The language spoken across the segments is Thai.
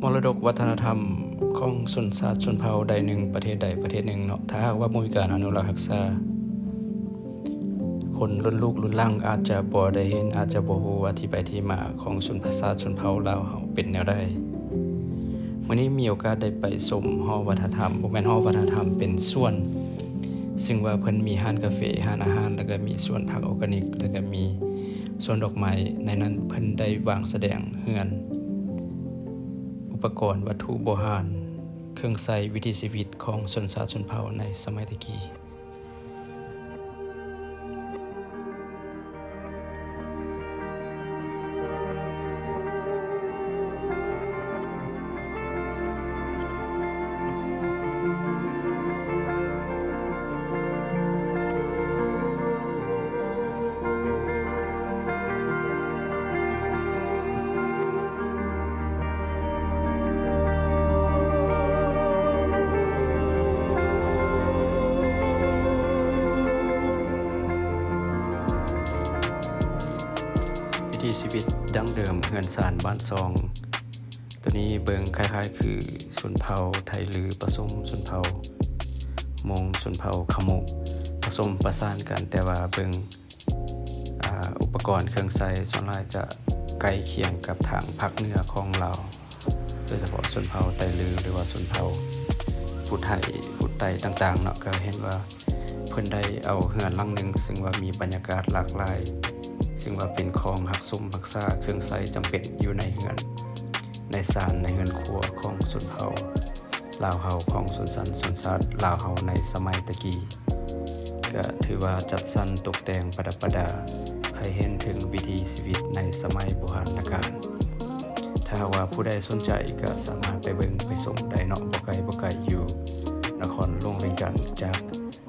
มรดกวัฒนธรรมของชนชาติชนเผ่าใดหนึ่งประเทศใดประเทศหนึ่งเนาะถ้าหากว่าบ่มีการอนุรักษ์รักษาคนรุ่นลูกรุ่นหลังอาจจะบ่ได้เห็นอาจจะบ่ฮู้ว่าที่ไปที่มาของชนชาติชนเผ่าลาวเฮาเป็นแนวใดมื้อนี้มีโอกาสได้ไปชมหอวัฒนธรรมบ่แม่นหอวัฒนธรรมเป็นสวนซึ่งว่าเพิ่นมีร้านกาแฟร้านอาหารแล้วก็มีสวนผักออร์แกนิกแล้วก็มีสวนดอกไม้ในนั้นเพิ่นได้วางแสดงเรือนอุปกรณ์วัตถุโบราณเครื่องใช้วิถีชีวิตของชนชาติชนเผ่าในสมัยตะกี้วิถีชีวิตดั้งเดิมเฮือนศาลบ้านซองตัวนี้เบิงคล้ายๆคือชนเผ่าไทยลือผสมชนเผ่ามงชนเผ่าขมุผสมประสานกันแต่ว่าเบิงอุปกรณ์เครื่องใช้ส่วนหลายจะใกล้เคียงกับทางภาคเหนือของลาวโดยเฉพาะชนเผ่าไทยลือหรือว่าชนเผ่าผู้ไทยผู้ไต้ต่างๆเนาะก็เห็นว่าเพิ่นได้เอาเรือนหลังนึงซึ่งว่ามีบรรยากาศหลากหลายซึ่งว่าเป็นของรักสมรักษาเครื่องใช้จำเป็นอยู่ในเรือนในศาลในเรือนครัวของชนเผ่าลาวเฮาของชนชาติลาวเฮาในสมัยตะกี้ก็ถือว่าจัดสรรตกแต่งประดับประดาให้เห็นถึงวิถีชีวิตในสมัยโบราณกาลถ้าว่าผู้ใดสนใจก็สามารถไปเบิ่งไปชมได้เนาะบ่ไกลอยู่นครหลวงเวียงจันทน์จาก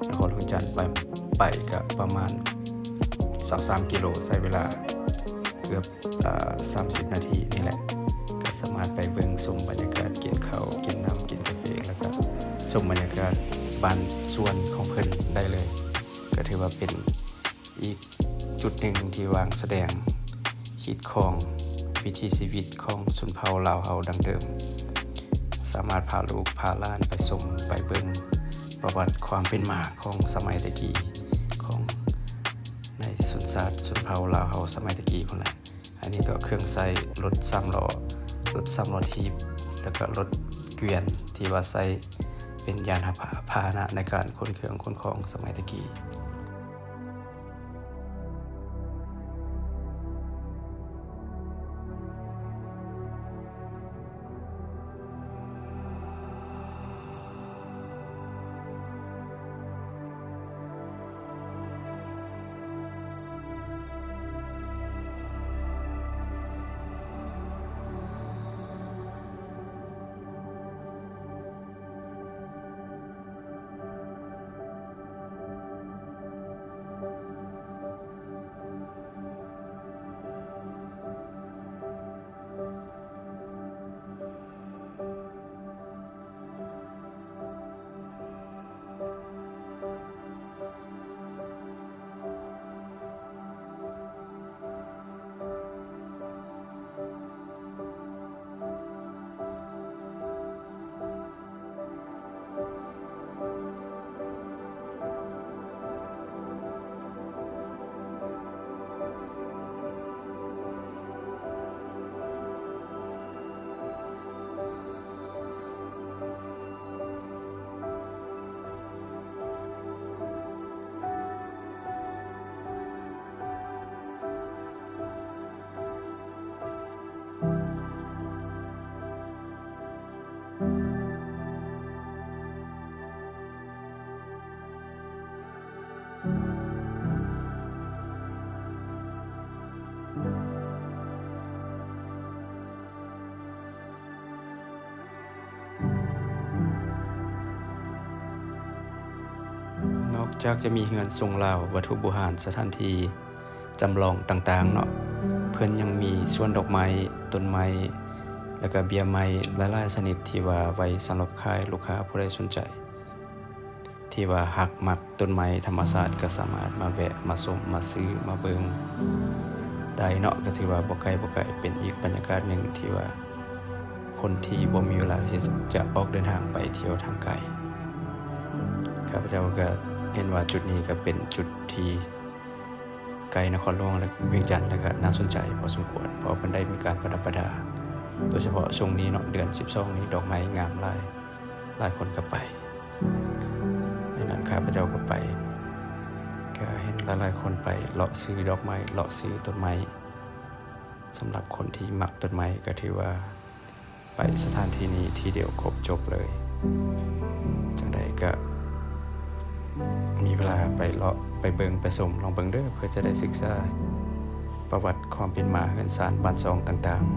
นครหลวงเวียงจันทน์ไปก็ประมาณ23กิโลใช้เวลาเกือบ30นาทีนี่แหละก็สามารถไปเบิ่งชมบรรยากาศกินข้าวกินน้ำกินกาแฟแล้วก็ชมบรรยากาศบ้านสวนของเพิ่นได้เลยก็ถือว่าเป็นอีกจุดหนึ่งที่วางแสดงขีดของวิถีชีวิตของชนเผ่าลาวเฮาดั้งเดิมสามารถพาลูกพาหลานไปชมไปเบิ่งประวัติความเป็นมาของสมัยตะกี้ของในชนชาติชนเผ่าลาวเฮาสมัยตะกี้พุ่นแหละอันนี้ก็เครื่องใช้รถ3ล้อรถ3ล้อถีบแล้วก็รถเกวียนที่ว่าใช้เป็นยานพาหนะในการขนเครื่องขนของสมัยตะกี้นอกจากจะมีเรือนทรงลาววัตถุโบราณสถานที่จำลองต่างๆเนาะเพิ่นยังมีสวนดอกไม้ต้นไม้แล้วก็เบี้ยไม้หลายๆชนิดที่ว่าไว้สำหรับขายลูกค้าผู้ใดสนใจที่ว่าฮักมักต้นไม้ธรรมชาติก็สามารถมาแวะมาชมมาซื้อมาเบิ่งได้เนาะก็ถือว่าบ่ไกลเป็นอีกบรรยากาศหนึ่งที่ว่าค คนที่บ่มีเวลาที่จะออกเดินทางไปเที่ยวทางไกลข้าพเจ้าก็เห็นว่าจุดนี้ก็เป็นจุดที่ไกลนครหลวงและเวียงจันทน์และก็น่าสนใจพอสมควรเพราะมันได้มีการประดับประดาโดยเฉพาะช่วงนี้เนาะเดือน12นี้ดอกไม้งามหลายคนก็ไปในนั้นข้าพเจ้าก็ไปก็เห็นหลายๆคนไปเลาะซื้อดอกไม้เลาะซื้อต้นไม้สำหรับคนที่มักต้นไม้ก็ถือว่าไปสถานที่นี้ทีเดียวครบจบเลยจังใดก็มีเวลาไปเลาะไปเบิงไปชมลองเบิงเด้อเพื่อจะได้ศึกษาประวัติความเป็นมาเฮือนซานบ้านซองต่างๆ